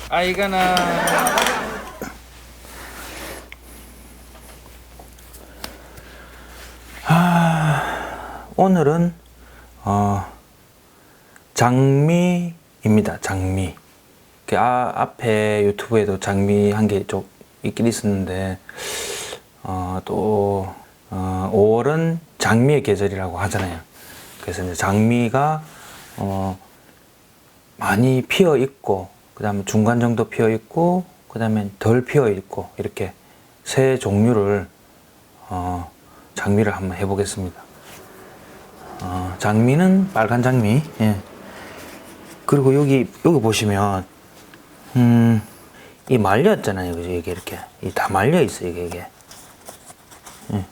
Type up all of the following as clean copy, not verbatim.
아이가나. 오늘은 장미입니다. 장미. 앞에 유튜브에도 장미 한 개 좀 있긴 있었는데 또 5월은 장미의 계절이라고 하잖아요. 그래서 이제 장미가 많이 피어 있고, 그 다음에 중간 정도 피어 있고, 그 다음에 덜 피어 있고, 이렇게 세 종류를 장미를 한번 해보겠습니다. 장미는 빨간 장미. 예. 그리고 여기 보시면 이 말렸잖아요. 그죠? 이게 이렇게 다 말려 있어요. 이게. 예.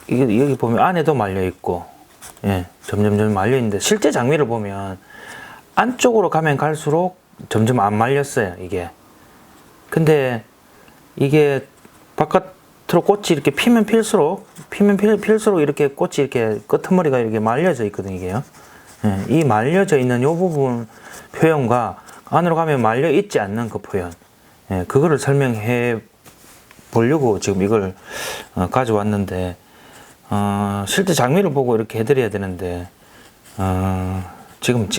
이게 여기 보면 안에도 말려 있고, 예. 점점 말려 있는데, 실제 장미를 보면 안쪽으로 가면 갈수록 점점 안 말렸어요, 이게. 근데 이게 바깥으로 꽃이 이렇게 피면 필수록 이렇게 꽃이 이렇게 끄트머리가 이렇게 말려져 있거든요, 이게요. 예, 이 말려져 있는 이 부분 표현과 안으로 가면 말려 있지 않는 그 표현, 예, 그거를 설명해 보려고 지금 이걸 가져왔는데, 실제 장미를 보고 이렇게 해드려야 되는데, 지금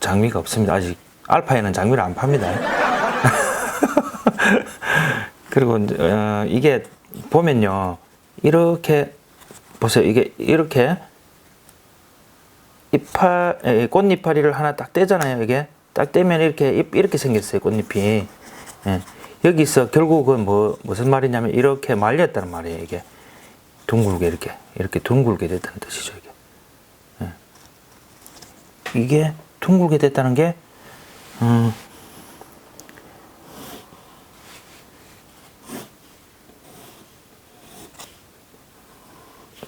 장미가 없습니다. 아직 알파에는 장미를 안 팝니다. 그리고 이게 보면요, 이렇게 보세요. 이게 이렇게 꽃잎파리를 하나 딱 떼잖아요. 이게 딱 떼면 이렇게 생겼어요. 꽃잎이. 예. 여기서 결국은 무슨 말이냐면 이렇게 말렸다는 말이에요. 이게 둥글게 이렇게 둥글게 됐다는 뜻이죠. 이게 둥글게 됐다는 게,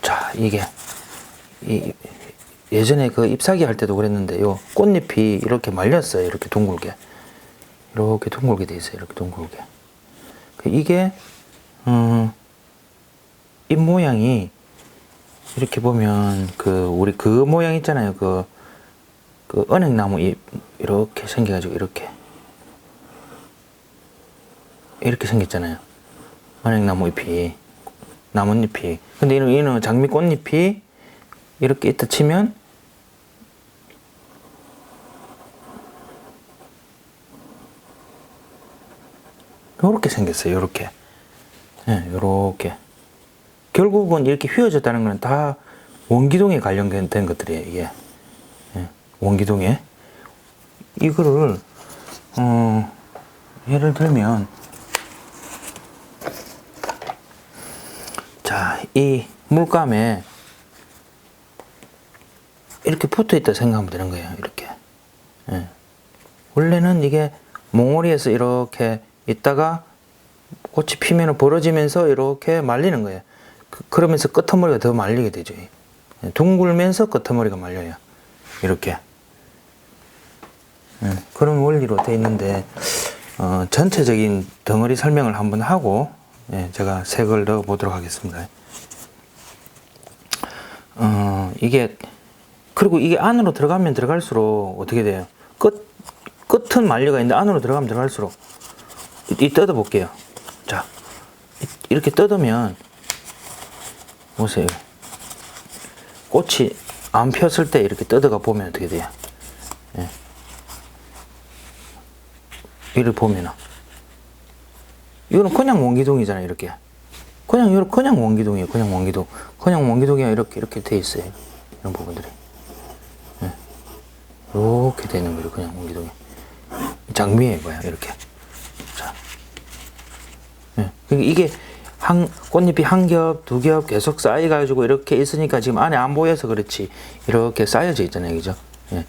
자, 예전에 그 잎사귀 할 때도 그랬는데, 요 꽃잎이 이렇게 말렸어요. 이렇게 둥글게 돼 있어요. 이렇게 둥글게. 이게, 잎 모양이, 이렇게 보면, 우리 그 모양 있잖아요. 그 은행나무 잎 이렇게 생겨가지고 이렇게 생겼잖아요. 은행나무 잎이, 나뭇잎이. 근데 이는 장미 꽃잎이 이렇게 있다 치면 요렇게 생겼어요. 요렇게. 예, 요렇게. 결국은 이렇게 휘어졌다는 건 다 원기둥에 관련된 것들이에요, 이게. 원기둥에 이거를 예를 들면, 자, 이 물감에 이렇게 붙어 있다 생각하면 되는 거예요. 이렇게. 예. 원래는 이게 몽우리에서 이렇게 있다가 꽃이 피면 벌어지면서 이렇게 말리는 거예요. 그러면서 끄트머리가 더 말리게 되죠. 예. 둥글면서 끄트머리가 말려요. 이렇게. 그런 원리로 되어 있는데, 전체적인 덩어리 설명을 한번 하고, 예, 제가 색을 넣어 보도록 하겠습니다. 그리고 이게 안으로 들어가면 들어갈수록 어떻게 돼요? 끝은 말려가 있는데 안으로 들어가면 들어갈수록, 뜯어 볼게요. 자, 이렇게 뜯으면, 보세요. 꽃이 안 폈을 때 이렇게 뜯어가 보면 어떻게 돼요? 예. 이를 보면은 이거는 그냥 원기둥이잖아요. 이렇게 그냥 원기둥이에요. 그냥 원기둥이 이렇게 돼 있어요. 이런 부분들이, 예. 이렇게 되는 거예요. 그냥 원기둥이. 장미에 뭐야 이렇게. 자, 예. 이게 꽃잎이 한 겹, 두 겹 계속 쌓여가지고 이렇게 있으니까 지금 안에 안 보여서 그렇지 이렇게 쌓여져 있잖아요, 그죠? 예.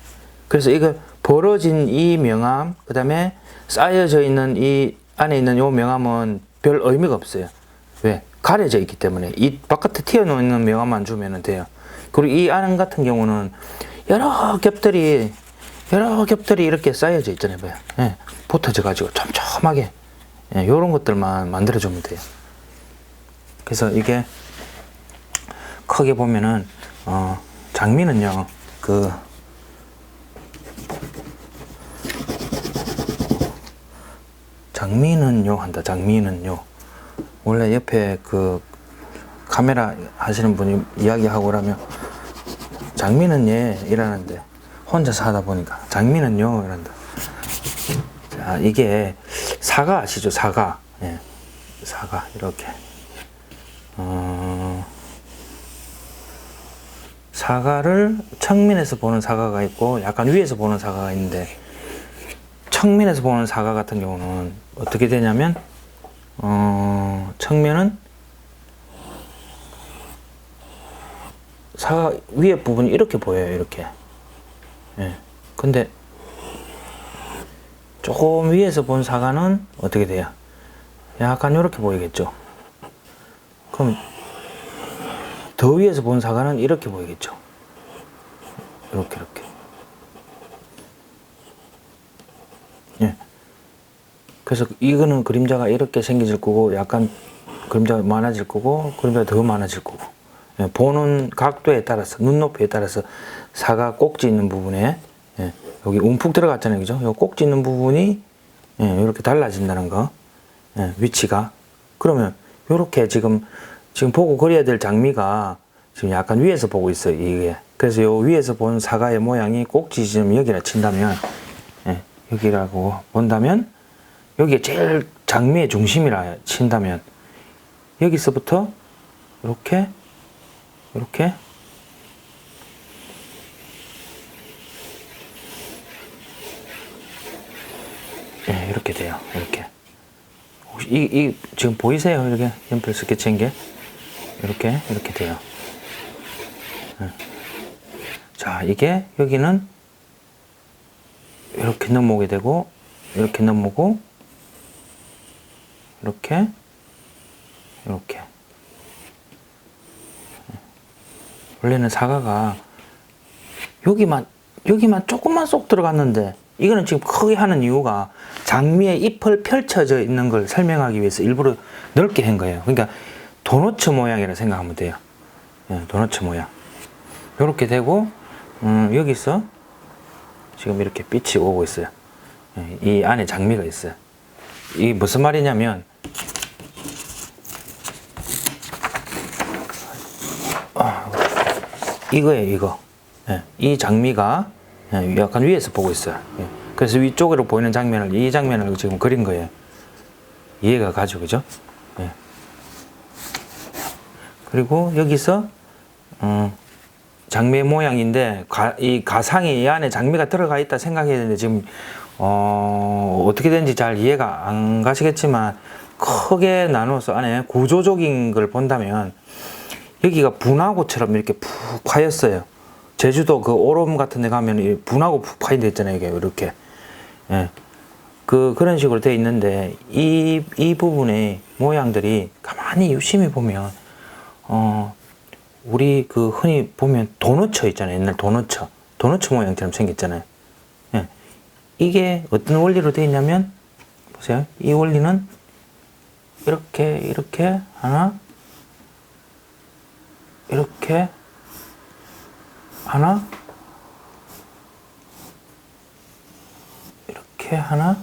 그래서 이거 벌어진 이 명암, 그 다음에 쌓여져 있는 이 안에 있는 요 명암은 별 의미가 없어요. 왜? 가려져 있기 때문에 이 바깥에 튀어나오는 명암만 주면 돼요. 그리고 이 안 같은 경우는 여러 겹들이 이렇게 쌓여져 있잖아요, 봐요. 예. 붙어져 가지고 촘촘하게 예, 요런 것들만 만들어 주면 돼요. 그래서 이게 크게 보면은 장미는요 그 장미는요 한다. 장미는요 원래 옆에 그 카메라 하시는 분이 이야기하고 그러면 장미는 얘 이러는데 혼자서 하다 보니까 장미는요 이런다. 자, 이게 사과 아시죠? 사과. 예. 사과 이렇게 사과를 측면에서 보는 사과가 있고 약간 위에서 보는 사과가 있는데 측면에서 보는 사과 같은 경우는 어떻게 되냐면 측면은 사과 위에 부분이 이렇게 보여요. 이렇게. 예. 근데 조금 위에서 본 사과는 어떻게 돼요? 약간 이렇게 보이겠죠. 그럼 더 위에서 본 사과는 이렇게 보이겠죠. 이렇게. 예. 그래서 이거는 그림자가 이렇게 생겨질 거고, 약간 그림자가 많아질 거고, 그림자가 더 많아질 거고. 예. 보는 각도에 따라서, 눈높이에 따라서 사과 꼭지 있는 부분에, 예. 여기 움푹 들어갔잖아요. 그죠? 요 꼭지 있는 부분이, 예. 이렇게 달라진다는 거. 예. 위치가. 그러면, 요렇게 지금 보고 그려야 될 장미가 지금 약간 위에서 보고 있어요, 이게. 그래서 요 위에서 본 사과의 모양이 꼭지 지점 여기라 친다면, 예, 여기라고 본다면, 여기에 제일 장미의 중심이라 친다면, 여기서부터, 이렇게, 예, 이렇게 돼요, 이렇게. 혹시 지금 보이세요? 이렇게 연필 스케치한 게? 이렇게 돼요. 자, 이게 여기는 이렇게 넘어오게 되고 이렇게 넘어오고 이렇게 원래는 사과가 여기만 조금만 쏙 들어갔는데 이거는 지금 크게 하는 이유가 장미의 잎을 펼쳐져 있는 걸 설명하기 위해서 일부러 넓게 한 거예요. 그러니까 도너츠 모양이라 생각하면 돼요. 예, 도너츠 모양. 이렇게 되고 여기서 지금 이렇게 빛이 오고 있어요. 예, 이 안에 장미가 있어요. 이게 무슨 말이냐면 이거예요, 이거. 예, 이 장미가 예, 약간 위에서 보고 있어요. 예, 그래서 위쪽으로 보이는 이 장면을 지금 그린 거예요. 이해가 가죠, 그죠? 예. 그리고 여기서 장미의 모양인데 이 가상이 이 안에 장미가 들어가 있다 생각해야 되는데 지금 어떻게 되는지 잘 이해가 안 가시겠지만 크게 나눠서 안에 구조적인 걸 본다면 여기가 분화구처럼 이렇게 푹 파였어요. 제주도 그 오름 같은 데 가면 분화구 푹 파인 데 있잖아요. 이게 이렇게. 예. 그런 식으로 되어 있는데 이 부분의 모양들이 가만히 유심히 보면 우리 그 흔히 보면 도너츠 있잖아요. 옛날 도너츠 모양처럼 생겼잖아요. 예. 이게 어떤 원리로 되어 있냐면 보세요. 이 원리는 이렇게 하나, 이렇게 하나, 이렇게 하나,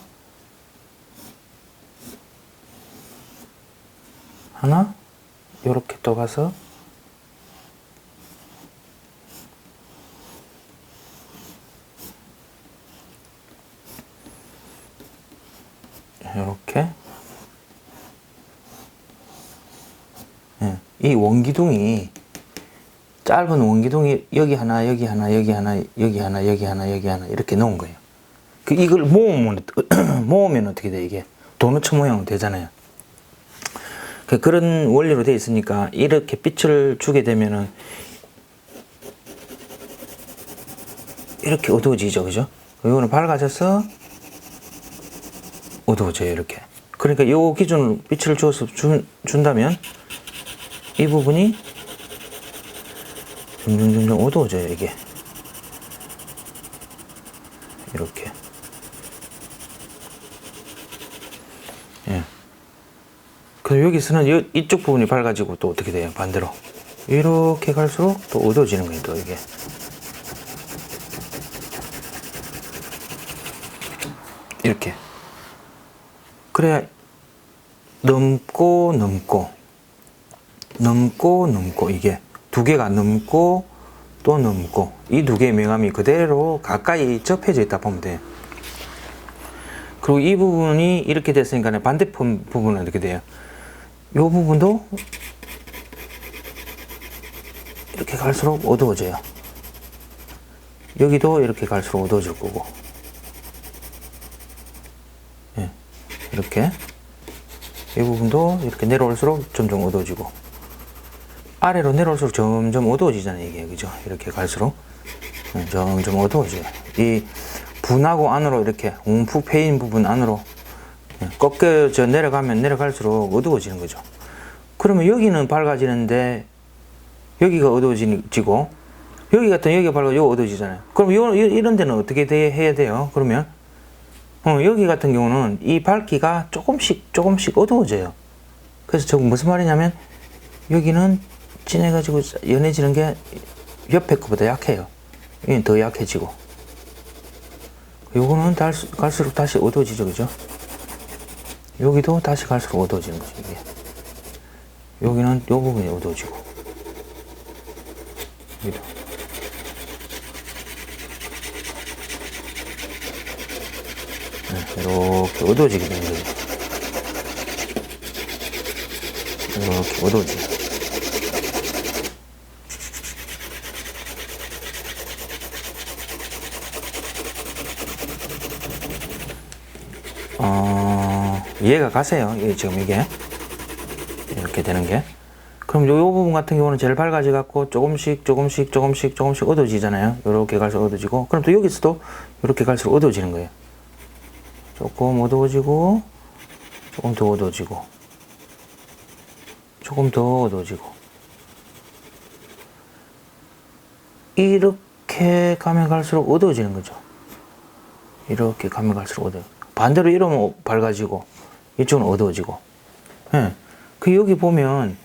이렇게 또 가서 이렇게 예, 이 원기둥이 짧은 원기둥이 여기 하나 이렇게 놓은 거예요. 이걸 모으면 어떻게 돼? 이게 도너츠 모양은 되잖아요. 그런 원리로 되어 있으니까 이렇게 빛을 주게 되면은 이렇게 어두워지죠, 그죠? 이거는 밝아져서 어두워져요, 이렇게. 그러니까 요 기준으로 빛을 주어서 준다면 이 부분이 점점 어두워져요, 이게. 이렇게. 예. 그럼 여기서는 이쪽 부분이 밝아지고 또 어떻게 돼요? 반대로. 이렇게 갈수록 또 어두워지는 거예요, 또 이게. 이렇게. 그래야 넘고 이게 두 개가 넘고 또 넘고 이 두 개의 명암이 그대로 가까이 접해져 있다 보면 돼요. 그리고 이 부분이 이렇게 됐으니까 반대편 부분은 어떻게 돼요? 이 부분도 이렇게 갈수록 어두워져요. 여기도 이렇게 갈수록 어두워질 거고. 예, 이렇게 이 부분도 이렇게 내려올수록 점점 어두워지고 아래로 내려올수록 점점 어두워지잖아요, 이게. 그죠? 이렇게 갈수록 점점 어두워져요. 이 분하고 안으로 이렇게 움푹 패인 부분 안으로 꺾여져 내려가면 내려갈수록 어두워지는 거죠. 그러면 여기는 밝아지는데 여기가 어두워지고 여기 같은 여기가 밝아지고 여기 어두워지잖아요. 그럼 이런 데는 어떻게 해야 돼요? 그러면 여기 같은 경우는 이 밝기가 조금씩 어두워져요. 그래서 저거 무슨 말이냐면 여기는 진해가지고 연해지는 게 옆에 것보다 약해요. 여기는 더 약해지고 요거는 갈수록 다시 어두워지죠, 그죠? 여기도 다시 갈수록 어두워지는 거죠, 이게. 여기는 요 부분이 어두워지고 여기도. 이렇게 어두워지게 되는 거죠. 이렇게 어두워지고. 이해가 가세요? 지금 이게 이렇게 되는 게. 그럼 요 부분 같은 경우는 제일 밝아져 갖고 조금씩 어두워지잖아요. 이렇게 갈수록 어두워지고, 그럼 또 여기서도 이렇게 갈수록 어두워지는 거예요. 조금 어두워지고, 조금 더 어두워지고, 조금 더 어두워지고. 이렇게 가면 갈수록 어두워지는 거죠. 이렇게 가면 갈수록 어두워. 반대로 이러면 밝아지고, 이쪽은 어두워지고. 예. 그 여기 보면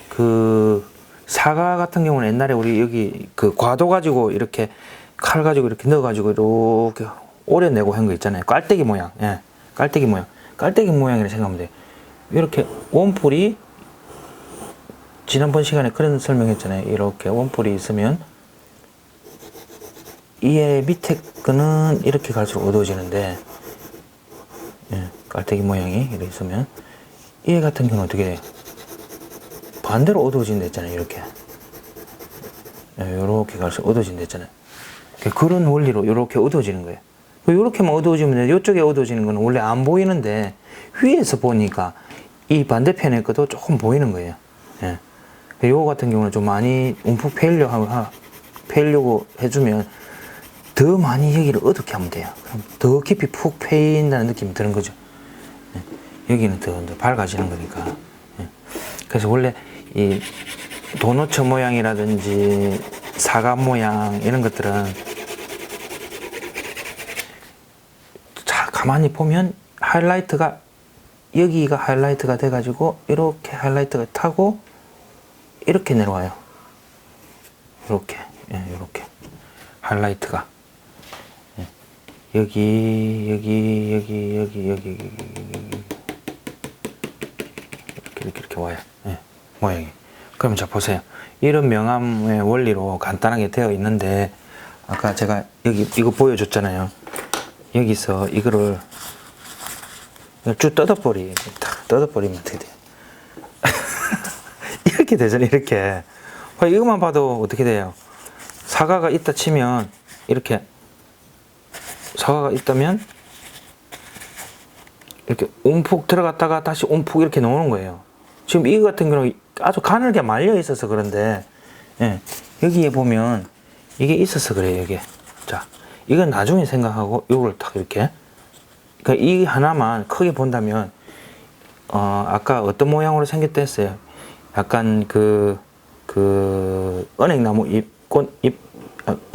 그 사과 같은 경우는 옛날에 우리 여기 그 과도 가지고 이렇게 칼 가지고 이렇게 넣어 가지고 이렇게 오려내고 한 거 있잖아요. 깔때기 모양. 예. 깔때기 모양이라 생각하면 돼요. 이렇게 원뿔이 지난번 시간에 그런 설명했잖아요. 이렇게 원뿔이 있으면 이에 밑에 거는 이렇게 갈수록 어두워지는데, 예, 깔때기 모양이 이렇게 있으면 얘 같은 경우는 어떻게 돼요? 반대로 어두워진다 했잖아요. 이렇게. 이렇게 갈수록 어두워진다 했잖아요. 그런 원리로 이렇게 어두워지는 거예요. 이렇게만 어두워지면 이쪽에 어두워지는 거는 원래 안 보이는데 위에서 보니까 이 반대편의 것도 조금 보이는 거예요. 예. 요거 같은 경우는 좀 많이 움푹 패이려고 해주면 더 많이 여기를 어둡게 하면 돼요. 그럼 더 깊이 푹 패인다는 느낌이 드는 거죠. 예. 여기는 더 밝아지는 거니까. 예. 그래서 원래 이 도너츠 모양이라든지 사과 모양 이런 것들은 자 가만히 보면 하이라이트가 여기가 하이라이트가 돼가지고 이렇게 하이라이트가 타고 이렇게 내려와요. 이렇게, 예, 이렇게 하이라이트가 여기 이렇게 와요. 예, 모양이. 그러면 자 보세요. 이런 명암의 원리로 간단하게 되어 있는데 아까 제가 여기 이거 보여줬잖아요. 여기서 이거를 쭉 뜯어버리면 어떻게 돼요? 이렇게 되잖아요. 이렇게. 이것만 봐도 어떻게 돼요? 사과가 있다 치면 이렇게 사과가 있다면 이렇게 움푹 들어갔다가 다시 움푹 이렇게 나오는 거예요. 지금 이거 같은 경우는 아주 가늘게 말려 있어서 그런데, 예, 여기에 보면 이게 있어서 그래요, 이게. 자, 이건 나중에 생각하고 이걸 딱 이렇게. 그러니까 이 하나만 크게 본다면, 아까 어떤 모양으로 생겼다 했어요. 약간 은행나무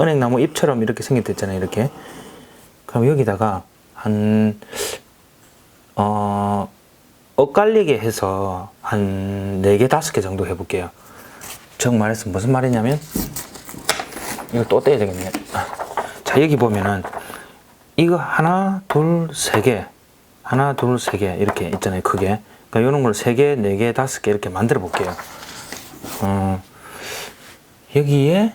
은행나무 잎처럼 이렇게 생겼댔잖아요, 이렇게. 그럼 여기다가 엇갈리게 해서 한 4개, 5개 정도 해볼게요. 정 말해서 무슨 말이냐면, 이거 또 떼야 되겠네. 자, 여기 보면은, 이거 하나, 둘, 세 개. 하나, 둘, 세 개. 이렇게 있잖아요, 크게. 그러니까 이런 걸 3개, 4개, 5개 이렇게 만들어 볼게요. 여기에,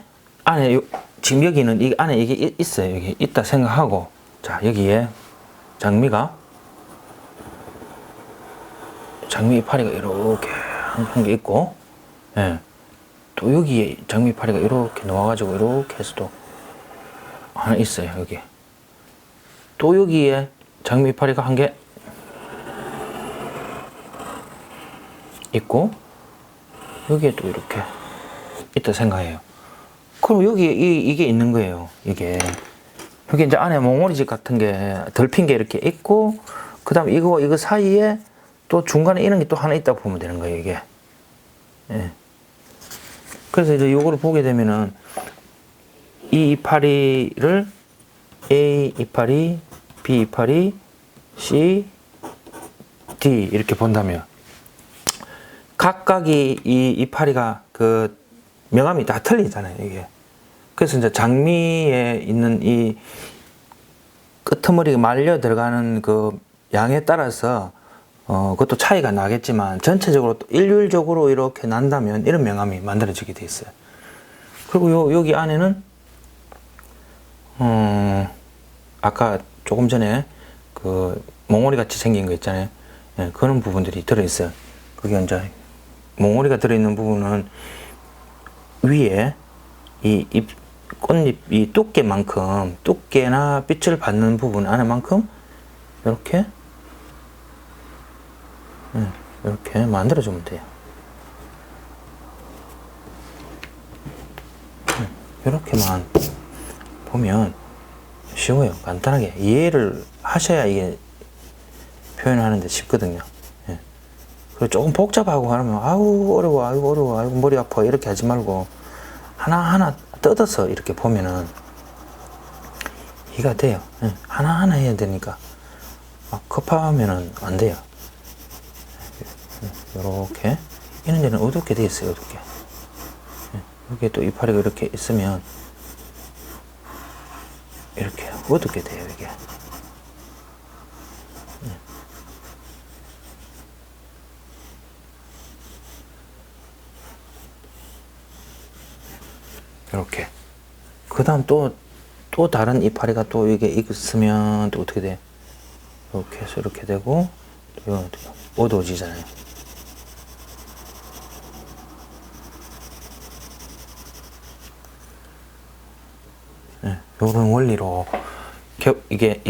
지금 여기는 이 안에 이게 있어요. 여기 있다 생각하고. 자, 여기에 장미 이파리가 이렇게 한 게 있고, 예. 또 여기에 장미 이파리가 이렇게 놓아가지고 이렇게 해서 또 하나 있어요, 여기. 또 여기에 장미 이파리가 한 개 있고, 여기에 또 이렇게 있다 생각해요. 그럼 여기에 이게 있는 거예요, 이게. 여기 이제 안에 몽오리집 같은 게 덜핀 게 이렇게 있고, 그 다음에 이거 사이에 또 중간에 이런 게 또 하나 있다고 보면 되는 거예요, 이게. 예. 그래서 이제 요거를 보게 되면은, 이 이파리를 A 이파리, B 이파리, C, D 이렇게 본다면, 각각이 이 이파리가 그 명암이 다 틀리잖아요, 이게. 그래서 이제 장미에 있는 이 끄트머리가 말려 들어가는 그 양에 따라서 그것도 차이가 나겠지만 전체적으로 또 일률적으로 이렇게 난다면 이런 명암이 만들어지게 돼 있어요. 그리고 여기 안에는 아까 조금 전에 그 몽오리 같이 생긴 거 있잖아요. 예, 그런 부분들이 들어 있어요. 그게 이제 몽오리가 들어 있는 부분은 위에 이 꽃잎 이 두께나 빛을 받는 부분 안에만큼 이렇게 이렇게 만들어주면 돼요. 이렇게만 보면 쉬워요. 간단하게 이해를 하셔야 이게 표현하는데 쉽거든요. 예. 그리고 조금 복잡하고 하면 아우 어려워, 아이고 머리 아파 이렇게 하지 말고 하나하나 뜯어서 이렇게 보면은 이해가 돼요. 예. 하나하나 해야 되니까 막 급하면은 안 돼요. 이렇게 이런 데는 어둡게 돼 있어요. 어둡게. 여기에 또 이파리가 이렇게 있으면 이렇게 어둡게 돼요. 이게. 이렇게. 그 다음 또 다른 이파리가 또 이게 있으면 또 어떻게 돼? 이렇게 해서 이렇게 되고, 이건 어두워지잖아요. 네, 이런 원리로 이게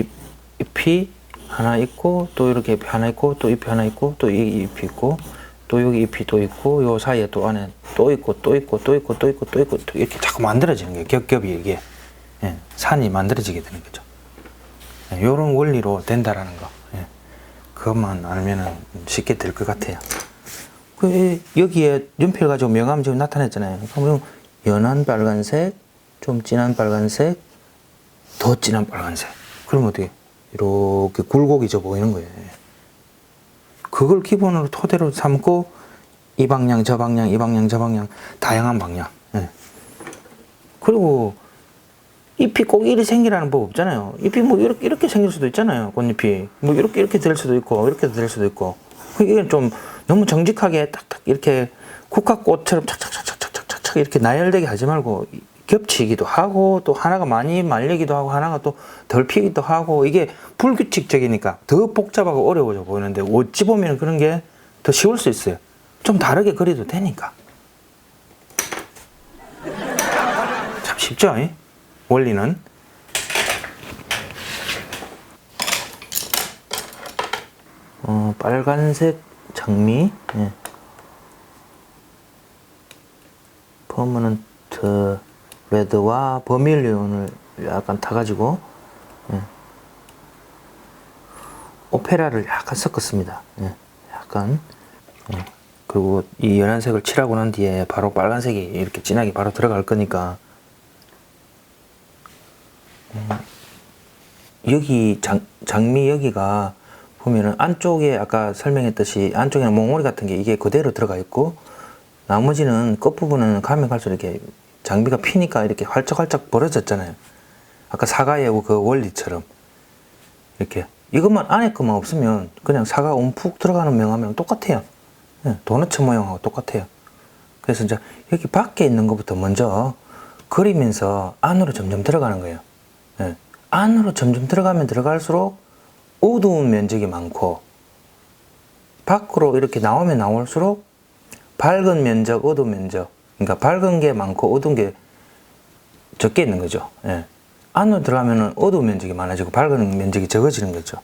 잎이 하나 있고, 또 이렇게 잎이 하나 있고, 또 잎이 하나 있고, 또 이 잎이 있고, 또 여기 잎이 또 있고, 요 사이에 또 안에 또 있고, 또 있고, 또 있고, 또 있고, 또 있고, 또 이렇게 자꾸 만들어지는 거예요. 겹겹이 이게. 예, 산이 만들어지게 되는 거죠. 예, 요런 원리로 된다라는 거. 예, 그것만 알면은 쉽게 될 것 같아요. 여기에 연필 가지고 명암 지금 나타냈잖아요. 그러면 연한 빨간색, 좀 진한 빨간색, 더 진한 빨간색. 그러면 어떻게? 이렇게 굴곡이 보이는 거예요. 그걸 기본으로 토대로 삼고 이 방향, 저 방향, 이 방향, 저 방향, 다양한 방향. 예. 그리고 잎이 꼭 이리 생기라는 법 없잖아요. 잎이 뭐 이렇게 생길 수도 있잖아요. 꽃잎이 뭐 이렇게 될 수도 있고 이렇게 될 수도 있고. 이게 좀 너무 정직하게 딱딱 이렇게 국화꽃처럼 착착착착착착 이렇게 나열되게 하지 말고 겹치기도 하고 또 하나가 많이 말리기도 하고 하나가 또 덜 피기도 하고 이게 불규칙적이니까 더 복잡하고 어려워져 보이는데 어찌 보면 그런 게 더 쉬울 수 있어요. 좀 다르게 그려도 되니까. 참 쉽죠? 이? 원리는. 빨간색 장미. 예. 퍼머넌트 레드와 버밀리온을 약간 타가지고 오페라를 약간 섞었습니다. 약간. 그리고 이 연한색을 칠하고 난 뒤에 바로 빨간색이 이렇게 진하게 바로 들어갈 거니까 여기 장미 여기가 보면은 안쪽에 아까 설명했듯이 안쪽에는 몽골이 같은 게 이게 그대로 들어가 있고 나머지는 끝부분은 가면 갈수록 이렇게 장미가 피니까 이렇게 활짝활짝 벌어졌잖아요. 아까 사과의 그 원리처럼 이렇게 이것만 안에 것만 없으면 그냥 사과 움푹 들어가는 명암이랑 똑같아요. 도너츠 모양하고 똑같아요. 그래서 이제 여기 밖에 있는 것부터 먼저 그리면서 안으로 점점 들어가는 거예요. 안으로 점점 들어가면 들어갈수록 어두운 면적이 많고 밖으로 이렇게 나오면 나올수록 밝은 면적, 어두운 면적, 그러니까 밝은 게 많고 어두운 게 적게 있는 거죠. 안으로 들어가면 어두운 면적이 많아지고 밝은 면적이 적어지는 거죠.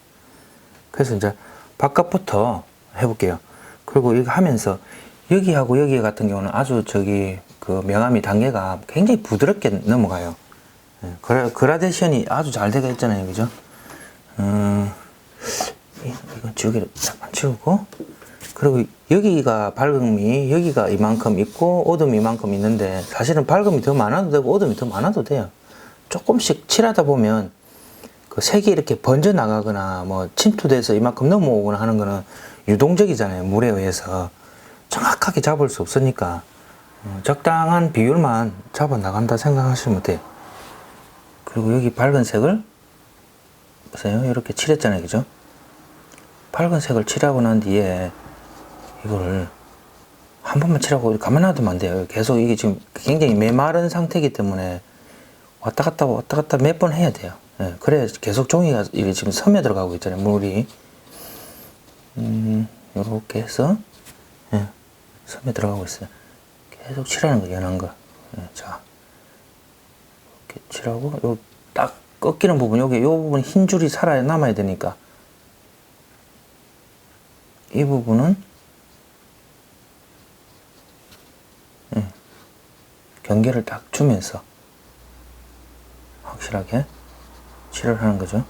그래서 이제 바깥부터 해볼게요. 그리고 이거 하면서 여기하고 여기 같은 경우는 아주 그 명암이 단계가 굉장히 부드럽게 넘어가요. 그라데이션이 아주 잘 되어 있잖아요. 그죠? 이건 지우개를 잠깐 지우고, 그리고 여기가 밝음이 여기가 이만큼 있고 어둠이 이만큼 있는데 사실은 밝음이 더 많아도 되고 어둠이 더 많아도 돼요. 조금씩 칠하다 보면 그 색이 이렇게 번져 나가거나 뭐 침투돼서 이만큼 넘어오거나 하는 거는 유동적이잖아요. 물에 의해서 정확하게 잡을 수 없으니까 적당한 비율만 잡아 나간다 생각하시면 돼요. 그리고 여기 밝은 색을 보세요. 이렇게 칠했잖아요. 그죠? 밝은 색을 칠하고 난 뒤에 이거를 한 번만 칠하고 가만 놔두면 안 돼요. 계속 이게 지금 굉장히 메마른 상태이기 때문에 왔다 갔다 몇 번 해야 돼요. 그래야 계속 종이가 이게 지금 섬에 들어가고 있잖아요. 물이 요렇게 해서 섬에 들어가고 있어요. 계속 칠하는 거, 연한 거. 자, 이렇게 칠하고 요 딱 꺾이는 부분, 여기 요 부분 흰 줄이 살아 남아야 되니까 이 부분은 경계를 딱 주면서 확실하게 칠을 하는 거죠.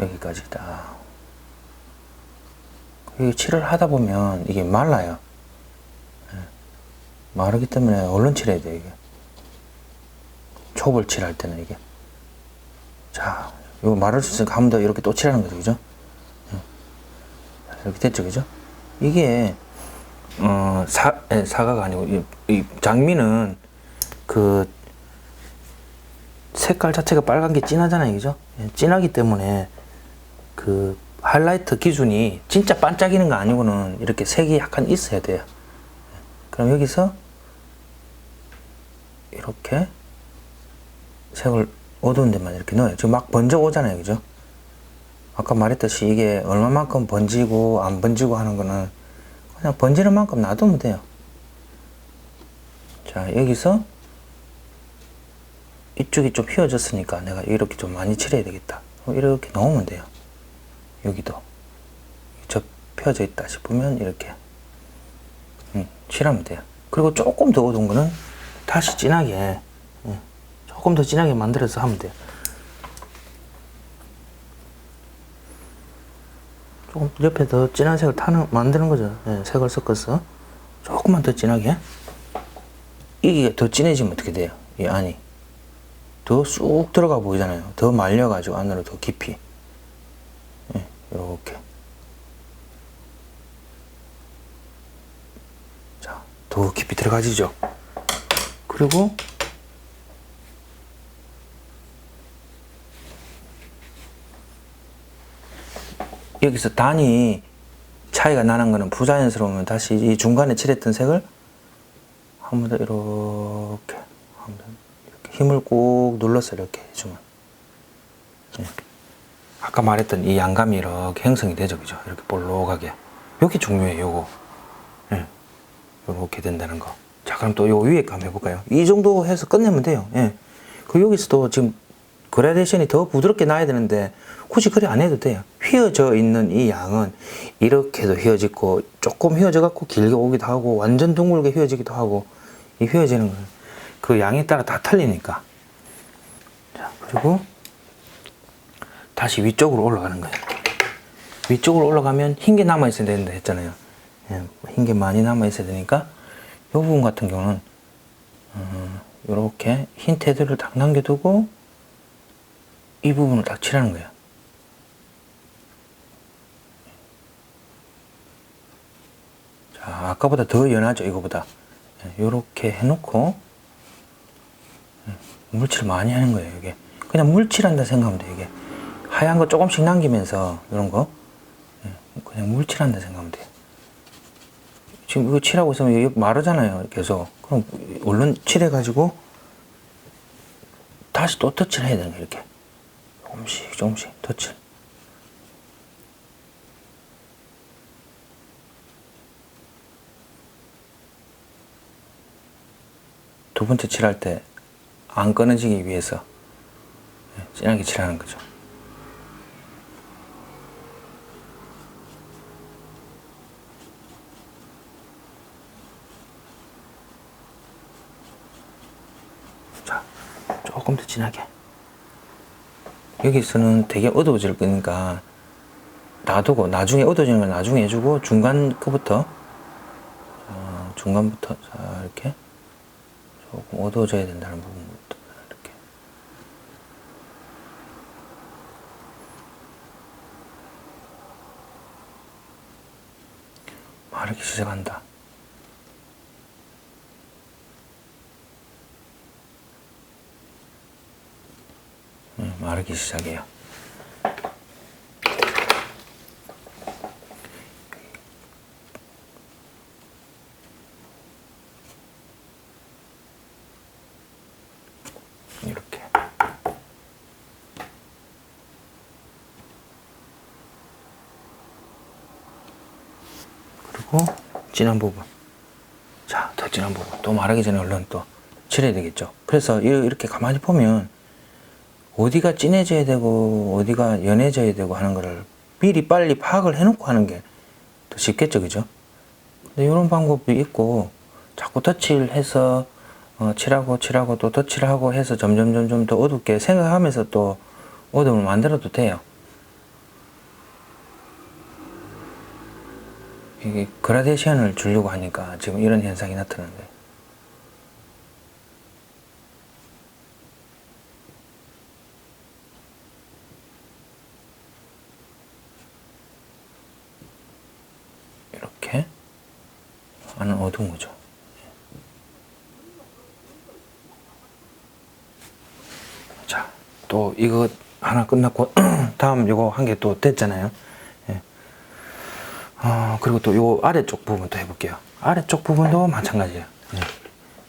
여기까지 딱. 여기 칠을 하다 보면 이게 말라요. 마르기 때문에 얼른 칠해야 돼요. 이게 촉을 칠할 때는 이게. 자, 이거 마를 수 있으니까 한 번 더 이렇게 또 칠하는 거죠. 그죠? 이렇게 됐죠. 그죠? 이게 사과가 아니고 이 장미는 그 색깔 자체가 빨간 게 진하잖아요. 그죠? 진하기 때문에 그 하이라이트 기준이 진짜 반짝이는 거 아니고는 이렇게 색이 약간 있어야 돼요. 그럼 여기서 이렇게 색을 어두운 데만 이렇게 넣어요. 지금 막 번져 오잖아요. 그죠? 아까 말했듯이 이게 얼마만큼 번지고 안 번지고 하는 거는 그냥 번지는 만큼 놔두면 돼요. 자, 여기서 이쪽이 좀 휘어졌으니까 내가 이렇게 좀 많이 칠해야 되겠다. 이렇게 넣으면 돼요. 여기도 접혀져 있다 싶으면 이렇게 칠하면 돼요. 그리고 조금 더 어두운 거는 다시 진하게 조금 더 진하게 만들어서 하면 돼요. 조금 옆에 더 진한 색을 만드는 거죠. 색을 섞어서 조금만 더 진하게. 이게 더 진해지면 어떻게 돼요? 이 안이 더 쑥 들어가 보이잖아요. 더 말려가지고 안으로 더 깊이 이렇게. 자, 더 깊이 들어가지죠. 그리고 여기서 단이 차이가 나는 거는 부자연스러우면 다시 이 중간에 칠했던 색을 한 번 더 이렇게 힘을 꾹 눌러서 이렇게 해주면 아까 말했던 이 양감이 이렇게 형성이 되죠. 그죠? 이렇게 볼록하게. 요게 중요해요. 요거. 요렇게 된다는 거. 자, 그럼 또 요 위에 거 한번 해볼까요? 이 정도 해서 끝내면 돼요. 그 여기서도 지금 그라데이션이 더 부드럽게 나야 되는데 굳이 그래 안 해도 돼요. 휘어져 있는 이 양은 이렇게도 휘어지고 조금 휘어져 갖고 길게 오기도 하고 완전 둥글게 휘어지기도 하고 이 휘어지는 건 그 양에 따라 다 틀리니까. 자, 그리고 다시 위쪽으로 올라가는 거예요. 위쪽으로 올라가면 흰 게 남아 있어야 된다 했잖아요. 예, 흰 게 많이 남아 있어야 되니까 이 부분 같은 경우는 이렇게 흰 테두리를 딱 남겨두고 이 부분을 딱 칠하는 거예요. 자, 아까보다 더 연하죠, 이거보다. 이렇게 해놓고 물칠을 많이 하는 거예요, 이게. 그냥 물칠한다 생각하면 돼요, 이게. 하얀 거 조금씩 남기면서 이런 거 그냥 물칠한다 생각하면 돼요. 지금 이거 칠하고 있으면 여기 마르잖아요, 계속. 그럼 얼른 칠해가지고 다시 또 터치를 해야 되는 거예요, 이렇게. 조금씩 조금씩 터치. 두 번째 칠할 때 안 끊어지기 위해서 진하게 칠하는 거죠. 자, 조금 더 진하게. 여기서는 되게 어두워질 거니까 놔두고 나중에 어두워지는 건 나중에 해주고 중간 거부터 중간부터 자 이렇게 조금 어두워져야 된다는 부분부터 이렇게. 마르기 시작한다. 마르기 시작해요. 이렇게. 그리고 진한 부분. 자, 더 진한 부분. 또 마르기 전에 얼른 또 칠해야 되겠죠. 그래서 이렇게 가만히 보면 어디가 진해져야 되고 어디가 연해져야 되고 하는 거를 미리 빨리 파악을 해놓고 하는 게 더 쉽겠죠, 그죠? 근데 이런 방법도 있고 자꾸 터치를 해서 칠하고 또 터치를 하고 해서 점점 더 어둡게 생각하면서 또 어둠을 만들어도 돼요. 이게 그라데이션을 주려고 하니까 지금 이런 현상이 나타나는데. 이렇게 안은 어두운 거죠. 자, 또 이거 하나 끝났고 다음 요거 한 개 또 됐잖아요. 예. 그리고 또 요 아래쪽 부분도 해볼게요. 아래쪽 부분도 마찬가지예요. 예.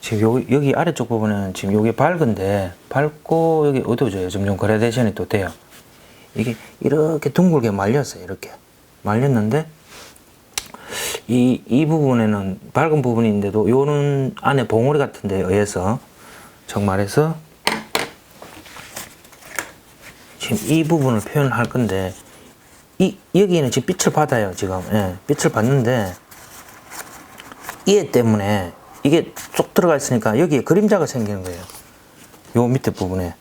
지금 여기 아래쪽 부분은 지금 요게 밝은데 밝고 여기 어두워져요. 점점 그라데이션이 또 돼요. 이게 이렇게 둥글게 말렸어요. 이렇게 말렸는데 이 부분에는 밝은 부분인데도 요는 안에 봉우리 같은 데에 의해서 정말해서 지금 이 부분을 표현할 건데 여기는 지금 빛을 받아요. 지금 예, 빛을 받는데 이에 때문에 이게 쏙 들어가 있으니까 여기에 그림자가 생기는 거예요. 요 밑에 부분에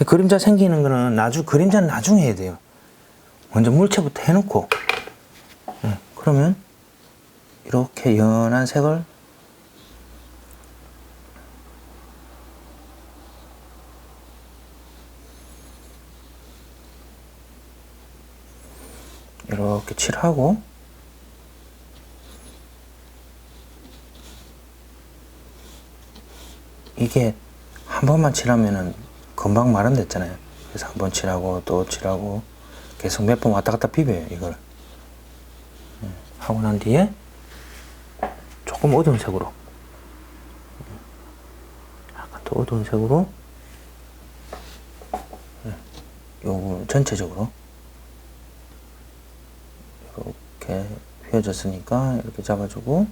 그림자 생기는 거는 그림자는 나중에 해야 돼요. 먼저 물체부터 해놓고 그러면 이렇게 연한 색을 이렇게 칠하고 이게 한 번만 칠하면은 금방 마른댔잖아요. 그래서 한 번 칠하고 또 칠하고 계속 몇 번 왔다 갔다 비벼요. 이걸 하고 난 뒤에 조금 어두운 색으로 약간 더 어두운 색으로 요 부분 전체적으로 이렇게 휘어졌으니까 이렇게 잡아주고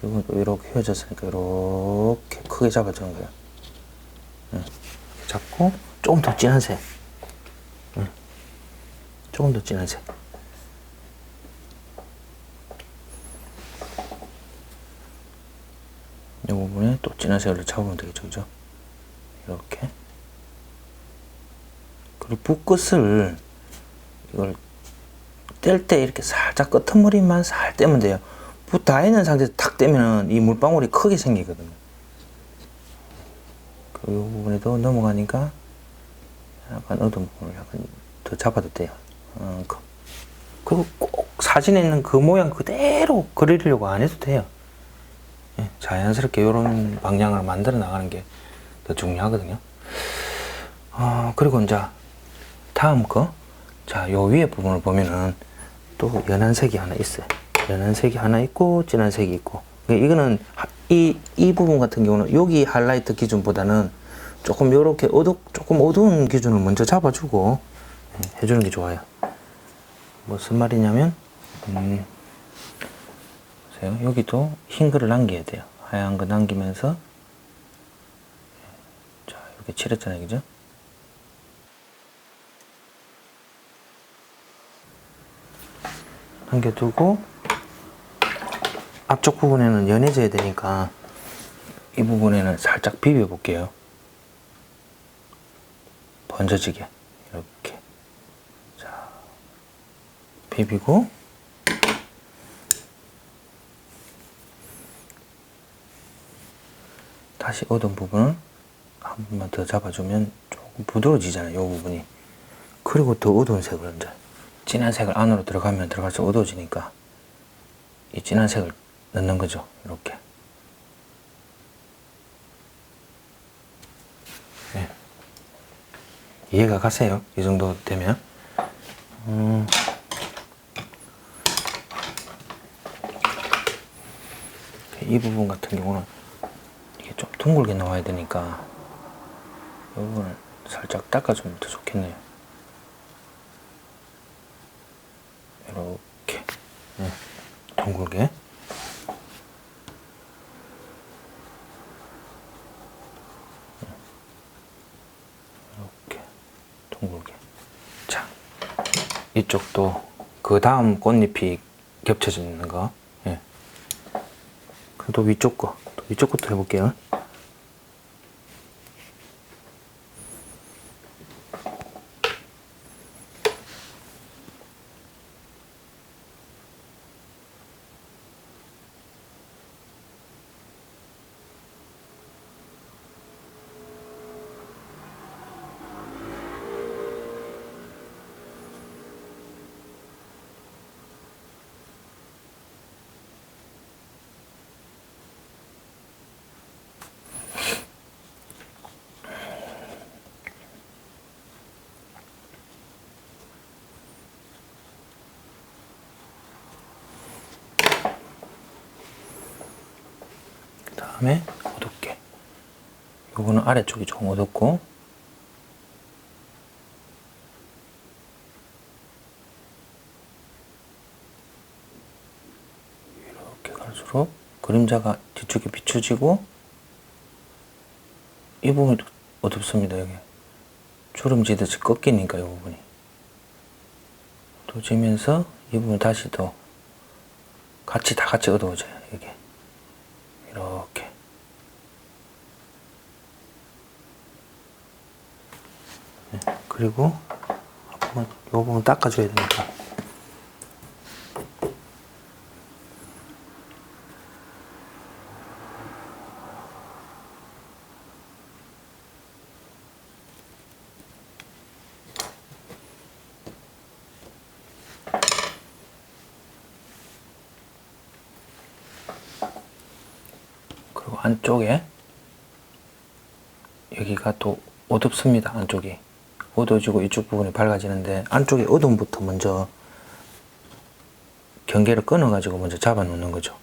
이것도 이렇게 휘어졌으니까 이렇게 크게 잡아주는 거예요. 이렇게 잡고 조금 더 진한 색, 조금 더 진한 색. 이 부분에 또 진한 색으로 잡으면 되겠죠, 그죠? 이렇게. 그리고 붓끝을 이걸 뗄 때 이렇게 살짝 끄트머리만 살 떼면 돼요. 붓 다 있는 상태에서 탁 떼면 이 물방울이 크게 생기거든요. 그리고 이 부분에도 넘어가니까 약간 어두운 부분을 약간 더 잡아도 돼요. 그리고 꼭 사진에 있는 그 모양 그대로 그리려고 안 해도 돼요. 예, 자연스럽게 이런 방향으로 만들어 나가는 게 더 중요하거든요. 그리고 이제 다음 거, 자, 요 위에 부분을 보면은 또 연한 색이 하나 있어요. 연한 색이 하나 있고 진한 색이 있고. 이거는 이 부분 같은 경우는 여기 하이라이트 기준보다는 조금 요렇게 조금 어두운 기준을 먼저 잡아주고 해주는 게 좋아요. 무슨 말이냐면 보세요. 여기도 흰 거를 남겨야 돼요. 하얀 거 남기면서 자, 이렇게 칠했잖아요, 그죠? 남겨두고 앞쪽 부분에는 연해져야 되니까 이 부분에는 살짝 비벼 볼게요. 번져지게 이렇게. 자, 비비고 다시 어두운 부분을 한 번만 더 잡아주면 조금 부드러워지잖아요, 이 부분이. 그리고 더 어두운 색을 이제 진한 색을 안으로 들어가면 들어갈수록 어두워지니까 이 진한 색을 넣는 거죠. 이렇게. 네. 이해가 가세요? 이 정도 되면. 이 부분 같은 경우는 이게 좀 둥글게 나와야 되니까 이 부분을 살짝 닦아주면 더 좋겠네요. 이렇게. 네. 둥글게. 이렇게 둥글게. 자, 이쪽도 그 다음 꽃잎이 겹쳐져 있는 거. 예. 또 위쪽 거, 또 위쪽 것도 해볼게요. 다음에 어둡게. 요거는 아래쪽이 조금 어둡고 이렇게 갈수록 그림자가 뒤쪽에 비춰지고 이 부분이 어둡습니다. 여기 주름지듯이 꺾이니까 이 부분이 어두워지면서 이 부분 다시 더 같이 다 같이 어두워져요. 이게 이렇게. 네. 그리고 한번 이 부분 닦아줘야 되니까 그리고 안쪽에 여기가 또 어둡습니다. 안쪽이 어두워지고 이쪽 부분이 밝아지는데 안쪽에 어둠부터 먼저 경계를 끊어 가지고 먼저 잡아 놓는 거죠.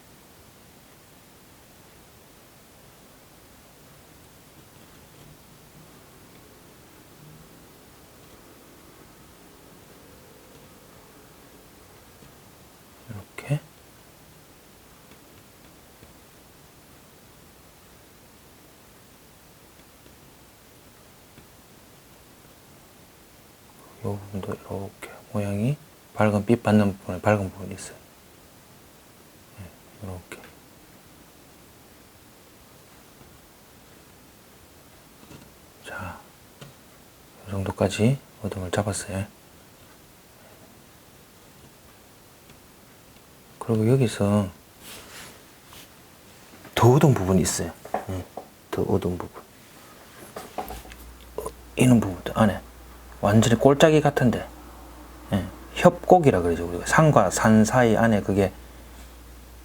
이렇게. 이 부분도 이렇게 모양이 밝은 빛 받는 부분에 밝은 부분이 있어요. 네, 이렇게. 정도까지 어둠을 잡았어요. 그리고 여기서 더 어두운 부분이 있어요. 더 어두운 부분. 이런 부분도 안에 완전히 골짜기 같은데, 협곡이라 그러죠. 우리가 산과 산 사이 안에 그게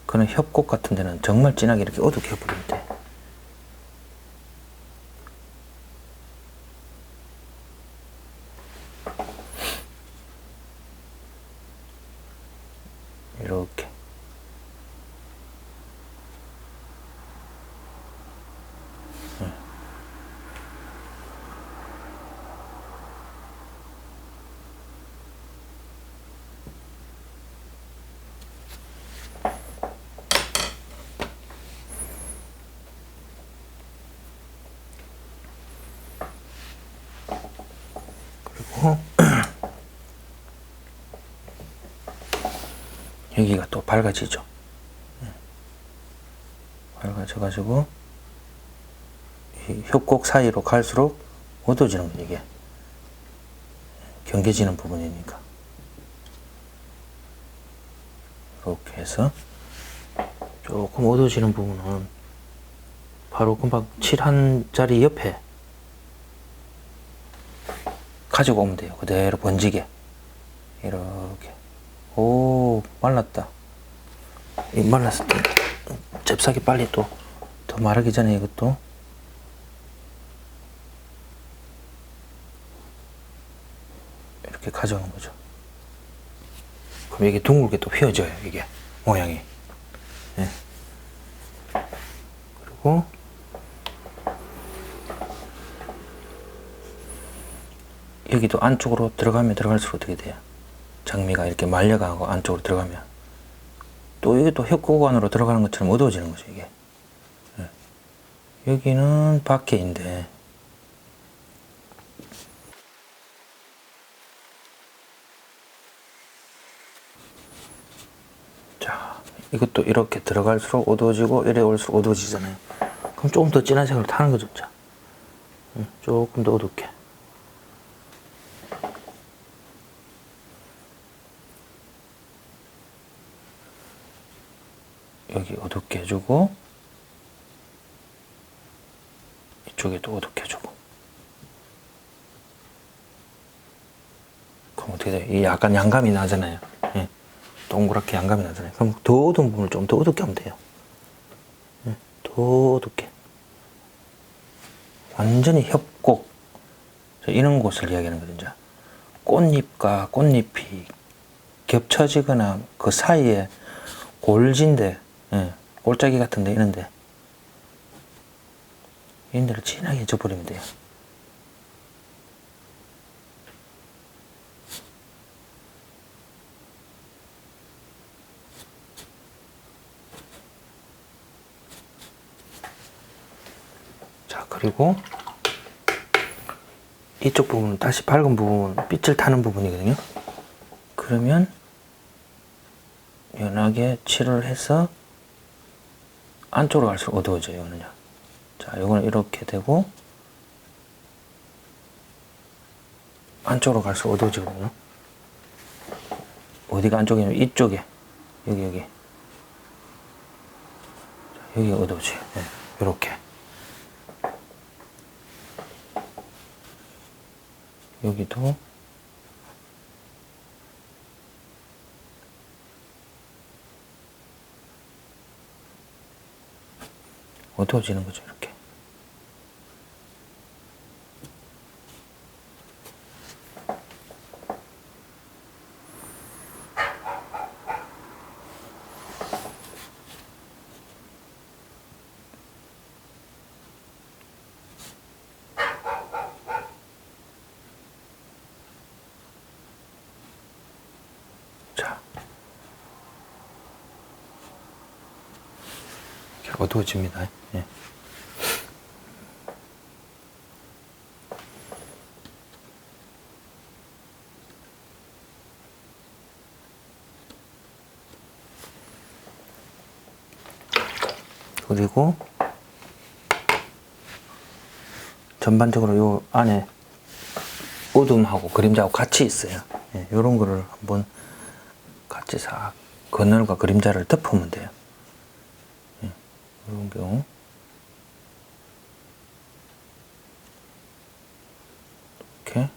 그런 협곡 같은 데는 정말 진하게 이렇게 어둡게 해버리면 돼. 이렇게. 그리고 여기가 또 밝아지죠. 밝아져가지고 이 협곡 사이로 갈수록 어두워지는 거예요. 이게 경계지는 부분이니까. 이렇게 해서 조금 어두워지는 부분은 바로 금방 칠한 자리 옆에 가지고 오면 돼요. 그대로 번지게. 이렇게. 오, 말랐다. 이 말랐을 때 잽싸게 빨리 또 더 마르기 전에 이것도 이렇게 가져오는 거죠. 그럼 이게 둥글게 또 휘어져요. 이게 모양이. 네. 그리고 여기도 안쪽으로 들어가면 들어갈수록 어떻게 돼요? 장미가 이렇게 말려가고 안쪽으로 들어가면 또 이게 또 협곡 안으로 들어가는 것처럼 어두워지는 거죠. 이게. 네. 여기는 밖에인데 자, 이것도 이렇게 들어갈수록 어두워지고 이래 올수록 어두워지잖아요. 그럼 조금 더 진한 색으로 타는 거죠. 자, 조금 더 어둡게. 여기 어둡게 해주고 이쪽에도 어둡게 해주고. 그럼 어떻게 돼요? 이 약간 양감이 나잖아요. 예. 동그랗게 양감이 나잖아요. 그럼 더 어두운 부분을 좀 더 어둡게 하면 돼요. 예. 더 어둡게. 완전히 협곡. 이런 곳을 이야기하는 거든요. 꽃잎과 꽃잎이 겹쳐지거나 그 사이에 골진데, 골짜기 같은데 이런데 이런 데를 진하게 해줘버리면 돼요. 자, 그리고 이쪽 부분은 다시 밝은 부분, 빛을 타는 부분이거든요. 그러면 연하게 칠을 해서 안쪽으로 갈수록 어두워져요. 이거는요. 자, 이거는 이렇게 되고 안쪽으로 갈수록 어두워지거든요. 어디가 안쪽이냐면 이쪽에 여기 자, 여기가 어두워져요. 네, 이렇게 여기도 어두워지는 거죠. 이렇게. 자, 이렇게 어두워집니다. 예. 그리고 전반적으로 요 안에 어둠하고 그림자하고 같이 있어요. 예, 이런 거를 한번 같이 싹 그늘과 그림자를 덮으면 돼요. 예, 이런 경우 이렇게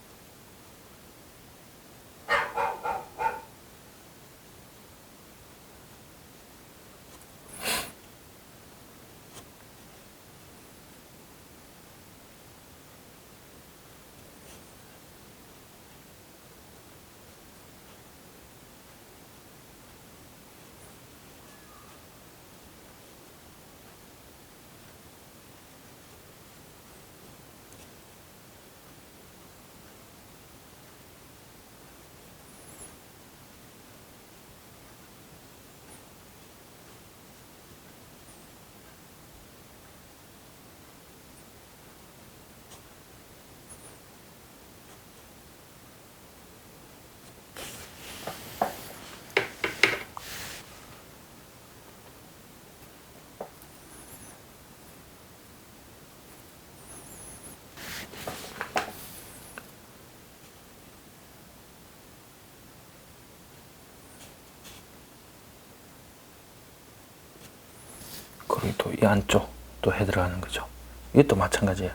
그리고 또 이 안쪽 또 해 들어가는 거죠. 이것도 마찬가지예요.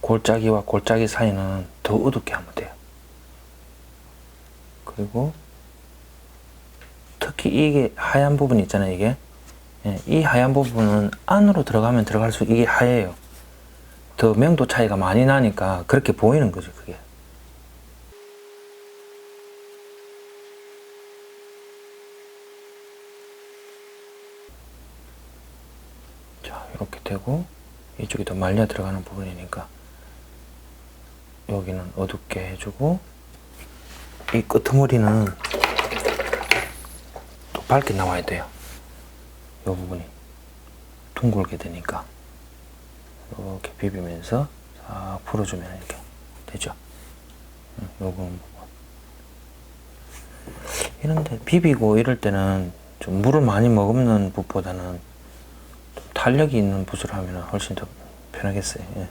골짜기와 골짜기 사이는 더 어둡게 하면 돼요. 그리고 특히 이게 하얀 부분 있잖아요. 이게 이 하얀 부분은 안으로 들어가면 들어갈수록 이게 하얘요. 더 명도 차이가 많이 나니까 그렇게 보이는 거죠. 그게. 자, 이렇게 되고 이쪽이 더 말려 들어가는 부분이니까 여기는 어둡게 해주고 이 끄트머리는 또 밝게 나와야 돼요. 이 부분이 둥글게 되니까 이렇게 비비면서 싹 풀어주면 이렇게 되죠. 이 부분. 이런데 비비고 이럴 때는 좀 물을 많이 머금는 붓보다는 좀 탄력이 있는 붓으로 하면 훨씬 더 편하겠어요. 예.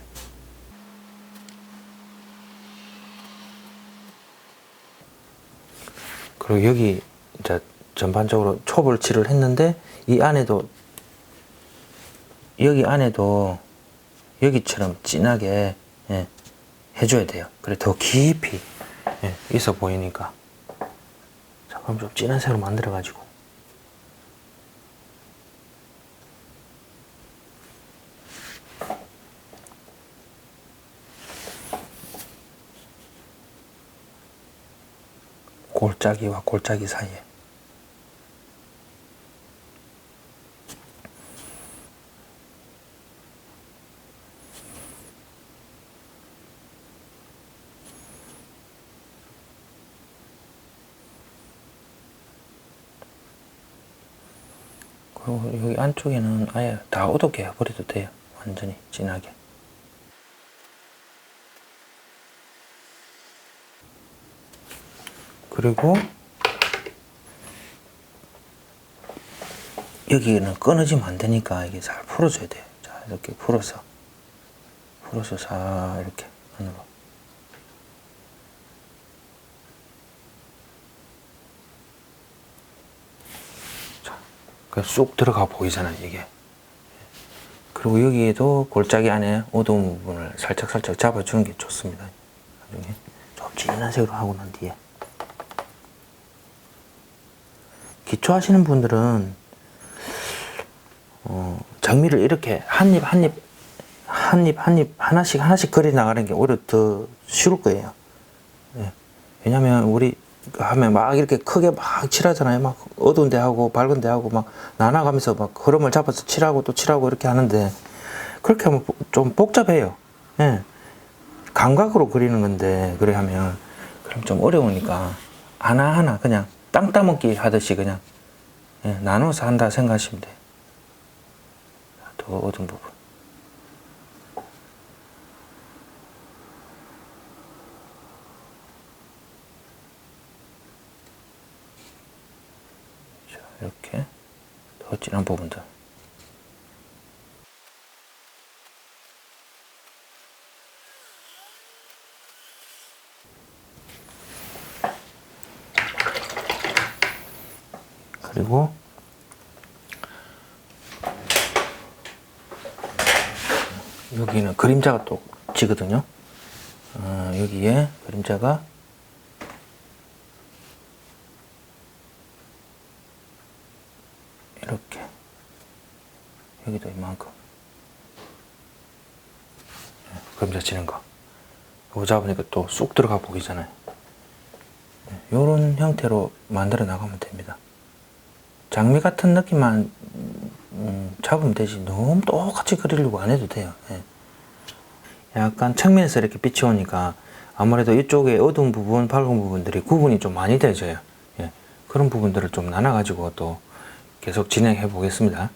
그리고 여기 이제 전반적으로 촉을 칠을 했는데 이 안에도 여기 안에도 여기처럼 진하게 해줘야 돼요. 그래 더 깊이 있어 보이니까. 자, 그럼 좀 진한 색으로 만들어 가지고 골짜기와 골짜기 사이에 그리고 여기 안쪽에는 아예 다 어둡게 해버려도 돼요. 완전히 진하게. 그리고 여기는 끊어지면 안 되니까 이게 잘 풀어줘야 돼요. 자, 이렇게 풀어서 싹 이렇게 안으로. 자, 쑥 들어가 보이잖아요, 이게. 그리고 여기에도 골짜기 안에 어두운 부분을 살짝 잡아주는 게 좋습니다. 나중에 좀 진한 색으로 하고 난 뒤에. 기초 하시는 분들은 장미를 이렇게 한 입 하나씩 그려 나가는 게 오히려 더 쉬울 거예요. 네. 왜냐면 우리 하면 막 이렇게 크게 막 칠하잖아요. 막 어두운 데 하고 밝은 데 하고 막 나눠가면서 막 흐름을 잡아서 칠하고 또 칠하고 이렇게 하는데 그렇게 하면 좀 복잡해요. 예. 감각으로 그리는 건데 그래 하면 그럼 좀 어려우니까 하나하나 그냥 땅 따먹기 하듯이 그냥 나눠서 한다 생각하시면 돼요. 더 어두운 부분. 자, 이렇게 더 진한 부분들. 그리고 여기는 그림자가 또 지거든요. 여기에 그림자가 이렇게 여기도 이만큼 그림자 치는 거 이거 잡으니까 또 쑥 들어가 보이잖아요. 이런 형태로 만들어 나가면 됩니다. 장미 같은 느낌만 잡으면 되지 너무 똑같이 그리려고 안 해도 돼요. 예. 약간 측면에서 이렇게 빛이 오니까 아무래도 이쪽에 어두운 부분, 밝은 부분들이 구분이 좀 많이 되져요. 예. 그런 부분들을 좀 나눠 가지고 또 계속 진행해 보겠습니다.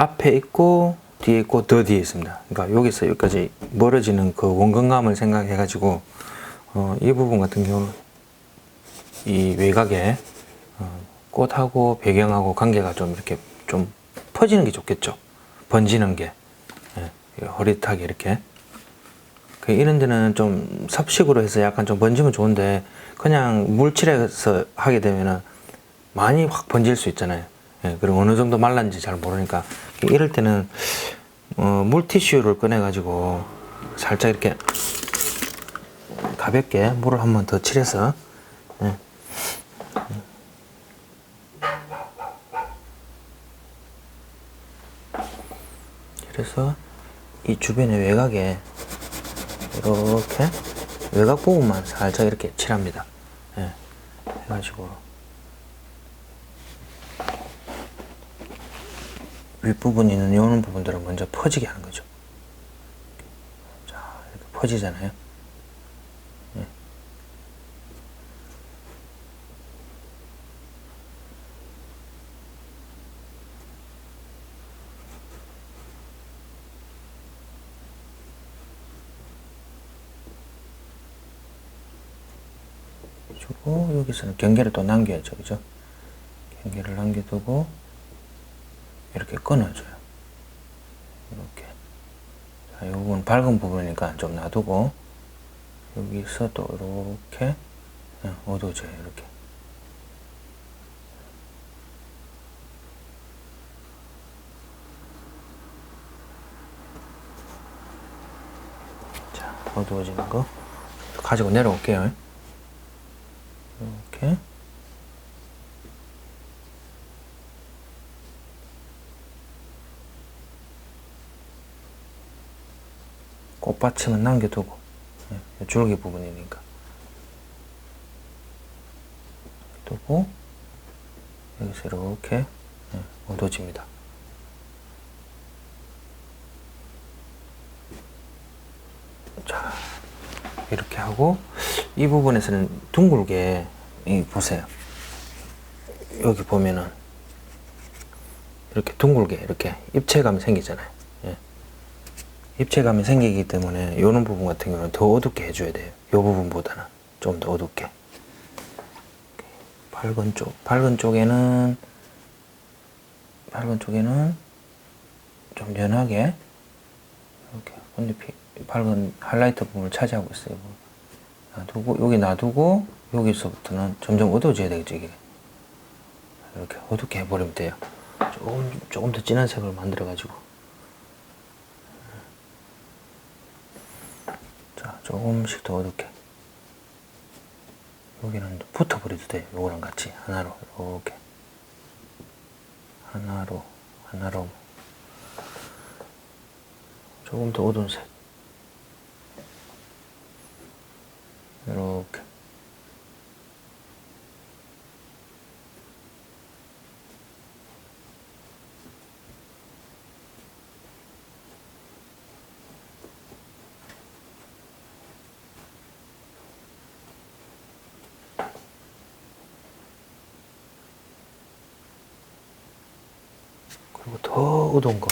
앞에 있고 뒤에 있고 더 뒤에 있습니다. 그러니까 여기서 여기까지 멀어지는 그 원근감을 생각해 가지고 이 부분 같은 경우는 이 외곽에 꽃하고 배경하고 관계가 좀 이렇게 좀 퍼지는 게 좋겠죠. 번지는 게 흐릿하게 이렇게 이런 데는 좀 삽식으로 해서 약간 좀 번지면 좋은데 그냥 물칠해서 하게 되면은 많이 확 번질 수 있잖아요. 그리고 어느 정도 말랐는지 잘 모르니까 이럴 때는 물티슈를 꺼내 가지고 살짝 이렇게 가볍게 물을 한번 더 칠해서 그래서 이 주변의 외곽에 이렇게 외곽 부분만 살짝 이렇게 칠합니다. 해가지고 윗부분이 있는 이런 부분들을 먼저 퍼지게 하는 거죠. 자, 이렇게 퍼지잖아요. 주고 여기서는 경계를 또 남겨야죠, 그죠? 경계를 남겨두고 이렇게 끊어줘요. 이렇게. 자, 이 부분 밝은 부분이니까 좀 놔두고 여기서 또 이렇게 어두워져요, 이렇게. 자, 어두워지는 거 가지고 내려올게요. 이렇게. 꽃받침은 남겨두고 줄기 부분이니까 두고 여기서 이렇게 어두워집니다. 자, 이렇게 하고 이 부분에서는 둥글게 보세요. 여기 보면은 이렇게 둥글게 이렇게 입체감이 생기잖아요. 입체감이 생기기 때문에 이런 부분 같은 경우는 더 어둡게 해줘야 돼요. 이 부분보다는 좀 더 어둡게. 밝은 쪽에는 좀 연하게 꽃잎이 밝은 하이라이트 부분을 차지하고 있어요. 놔두고 여기 놔두고 여기서부터는 점점 어두워져야 되겠죠. 이게 이렇게 어둡게 해버리면 돼요. 조금 더 진한 색을 만들어 가지고, 자 조금씩 더 어둡게. 여기는 붙어버려도 돼요. 요거랑 같이 하나로 이렇게 하나로 조금 더 어두운 색 이렇게. 그리고 더 어두운 거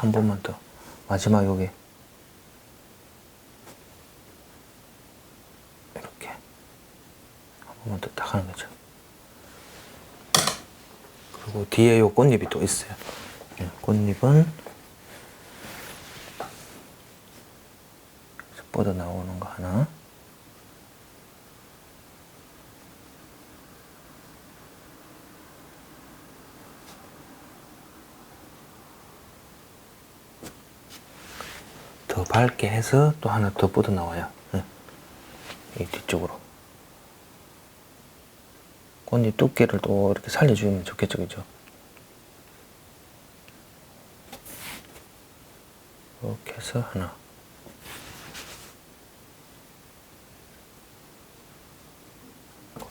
한 번만 더, 마지막 여기 이렇게 한 번만 더 딱 하는 거죠. 그리고 뒤에 요 꽃잎이 또 있어요. 꽃잎은 뻗어 나오는 거 하나, 더 밝게 해서 또 하나 더 뻗어 나와요. 이 뒤쪽으로 꽃잎 두께를 또 이렇게 살려주면 좋겠죠, 그죠? 이렇게 해서 하나,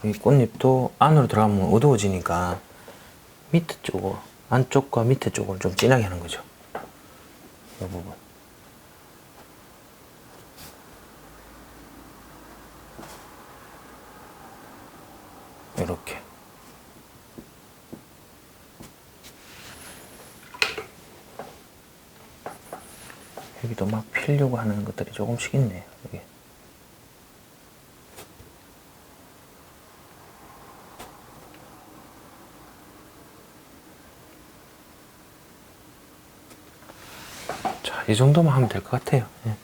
이 꽃잎도 안으로 들어가면 어두워지니까 밑에 쪽으로, 안쪽과 밑에 쪽을 좀 진하게 하는 거죠. 이 부분. 이렇게. 여기도 막 피려고 하는 것들이 조금씩 있네요. 여기. 자, 이 정도만 하면 될 것 같아요. 예.